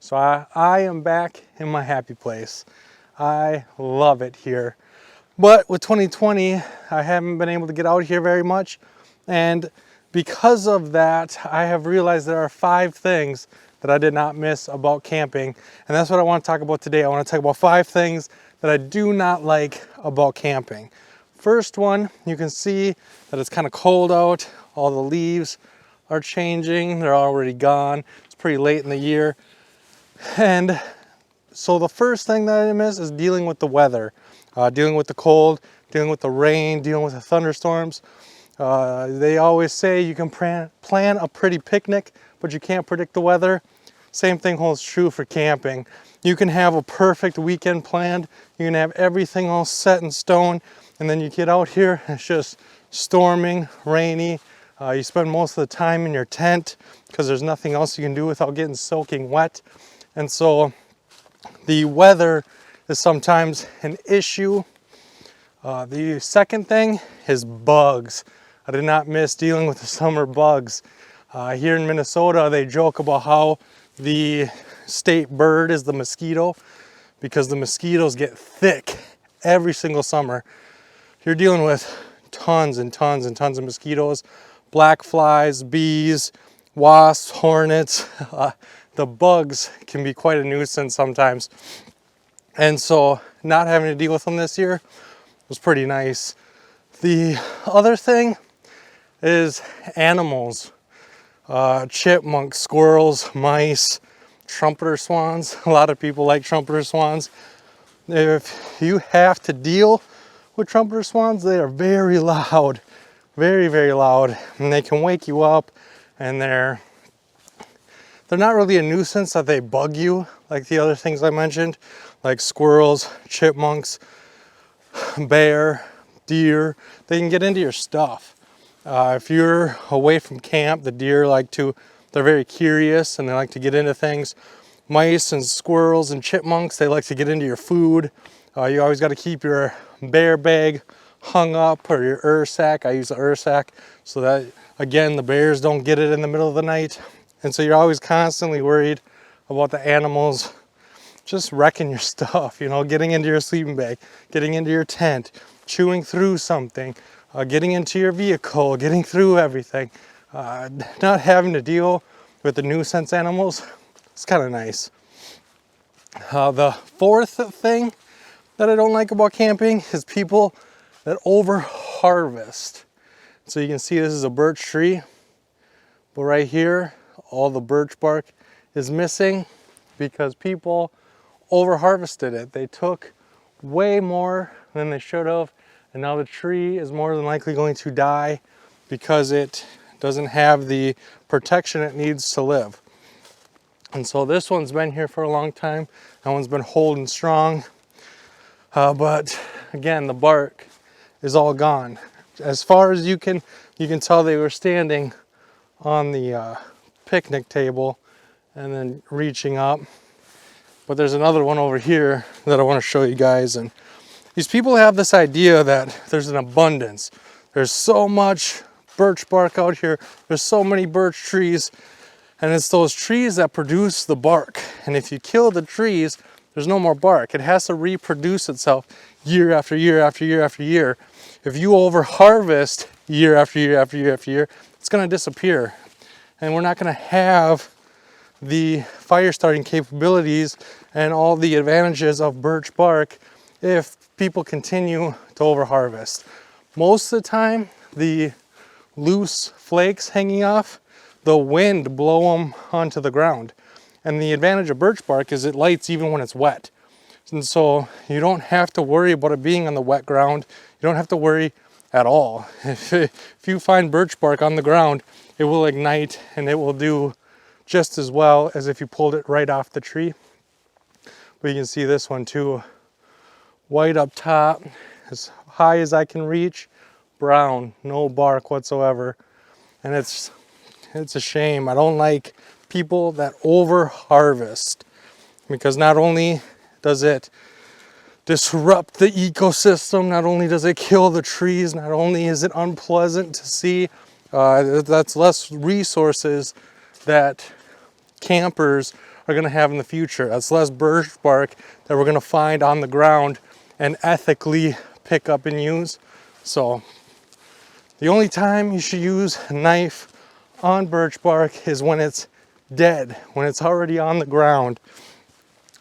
So I am back in my happy place. I love it here. But with 2020, I haven't been able to get out here very much. And because of that, I have realized there are 5 things that I did not miss about camping. And that's what I want to talk about today. I want to talk about 5 things that I do not like about camping. First one, you can see that it's kind of cold out. All the leaves are changing. They're already gone. It's pretty late in the year. And so the first thing that I miss is dealing with the weather, dealing with the cold, dealing with the rain, dealing with the thunderstorms. They always say you can plan a pretty picnic, but you can't predict the weather. Same thing holds true for camping. You can have a perfect weekend planned. You can have everything all set in stone, and then you get out here, it's just storming, rainy. You spend most of the time in your tent because there's nothing else you can do without getting soaking wet. And so the weather is sometimes an issue. The second thing is bugs. I did not miss dealing with the summer bugs. Here in Minnesota, they joke about how the state bird is the mosquito because the mosquitoes get thick every single summer. You're dealing with tons and tons and tons of mosquitoes, black flies, bees, wasps, hornets. The bugs can be quite a nuisance sometimes. And so not having to deal with them this year was pretty nice. The other thing is animals. Chipmunks, squirrels, mice, trumpeter swans. A lot of people like trumpeter swans. If you have to deal with trumpeter swans, they are very loud, very, very loud. And they can wake you up, and they're not really a nuisance that they bug you like the other things I mentioned, like squirrels, chipmunks, bear, deer. They can get into your stuff. If you're away from camp, the deer they're very curious and they like to get into things. Mice and squirrels and chipmunks, they like to get into your food. You always got to keep your bear bag hung up, or your sack. I use the sack so that, again, the bears don't get it in the middle of the night. And so you're always constantly worried about the animals just wrecking your stuff, getting into your sleeping bag, getting into your tent, chewing through something, getting into your vehicle, getting through everything. Not having to deal with the nuisance animals, it's kind of nice. The fourth thing that I don't like about camping is people that over harvest. So you can see this is a birch tree, but right here, all the birch bark is missing because people over harvested it. They took way more than they should have, and now the tree is more than likely going to die because it doesn't have the protection it needs to live. And so this one's been here for a long time. That one's been holding strong. But again, the bark is all gone. As far as you can tell, they were standing on the picnic table and then reaching up. But there's another one over here that I want to show you guys. And these people have this idea that there's an abundance. There's so much birch bark out here. There's so many birch trees. And it's those trees that produce the bark. And if you kill the trees, there's no more bark. It has to reproduce itself year after year after year after year. If you over harvest year after year after year after year, it's going to disappear. And we're not going to have the fire starting capabilities and all the advantages of birch bark if people continue to over harvest. Most of the time, the loose flakes hanging off, the wind blow them onto the ground. And the advantage of birch bark is it lights even when it's wet. And so you don't have to worry about it being on the wet ground. You don't have to worry at all. If you find birch bark on the ground, it will ignite and it will do just as well as if you pulled it right off the tree. But you can see this one too. White up top, as high as I can reach, brown, no bark whatsoever. And it's a shame. I don't like people that over harvest, because not only does it disrupt the ecosystem, not only does it kill the trees, not only is it unpleasant to see, that's less resources that campers are going to have in the future. That's less birch bark that we're going to find on the ground and ethically pick up and use. So the only time you should use a knife on birch bark is when it's dead, when it's already on the ground.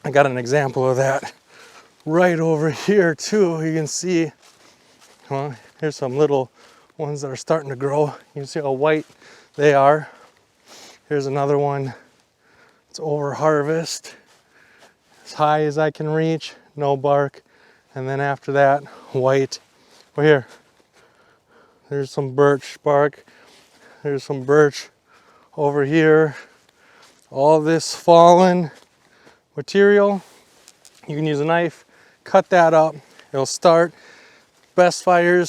I got an example of that right over here too. You can see, well, here's some little ones that are starting to grow. You can see how white they are. Here's another one. It's over harvest. As high as I can reach, no bark. And then after that, white. Well, here, there's some birch bark. There's some birch over here. All this fallen material, you can use a knife, cut that up. It'll start. Best fire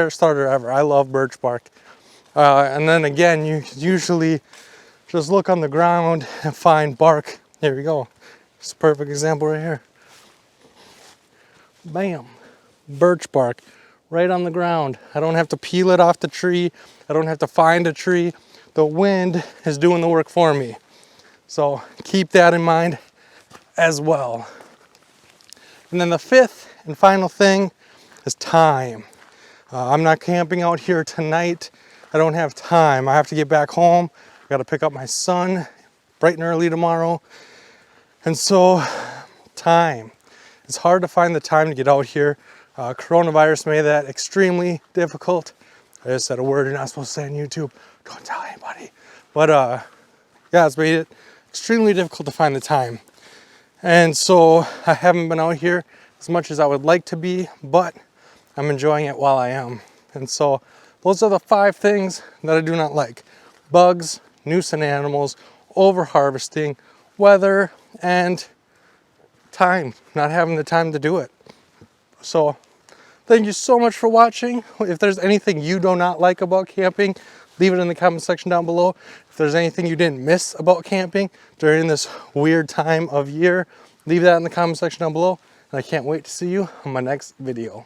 starter ever. I love birch bark. And then again, you usually just look on the ground and find bark. Here we go. It's a perfect example right here. Bam, birch bark right on the ground. I don't have to peel it off the tree. I don't have to find a tree. The wind is doing the work for me. So keep that in mind as well. And then the fifth and final thing is time. I'm not camping out here tonight. I don't have time. I have to get back home. I got to pick up my son bright and early tomorrow. And so time. It's hard to find the time to get out here. Coronavirus made that extremely difficult. I just said a word you're not supposed to say on YouTube. Don't tell anybody. But yeah, it's made it extremely difficult to find the time. And so I haven't been out here as much as I would like to be, but I'm enjoying it while I am. And so those are the 5 things that I do not like: bugs, nuisance animals, over harvesting, weather, and time, not having the time to do it. So thank you so much for watching. If there's anything you do not like about camping, leave it in the comment section down below. If there's anything you didn't miss about camping during this weird time of year, leave that in the comment section down below. And I can't wait to see you on my next video.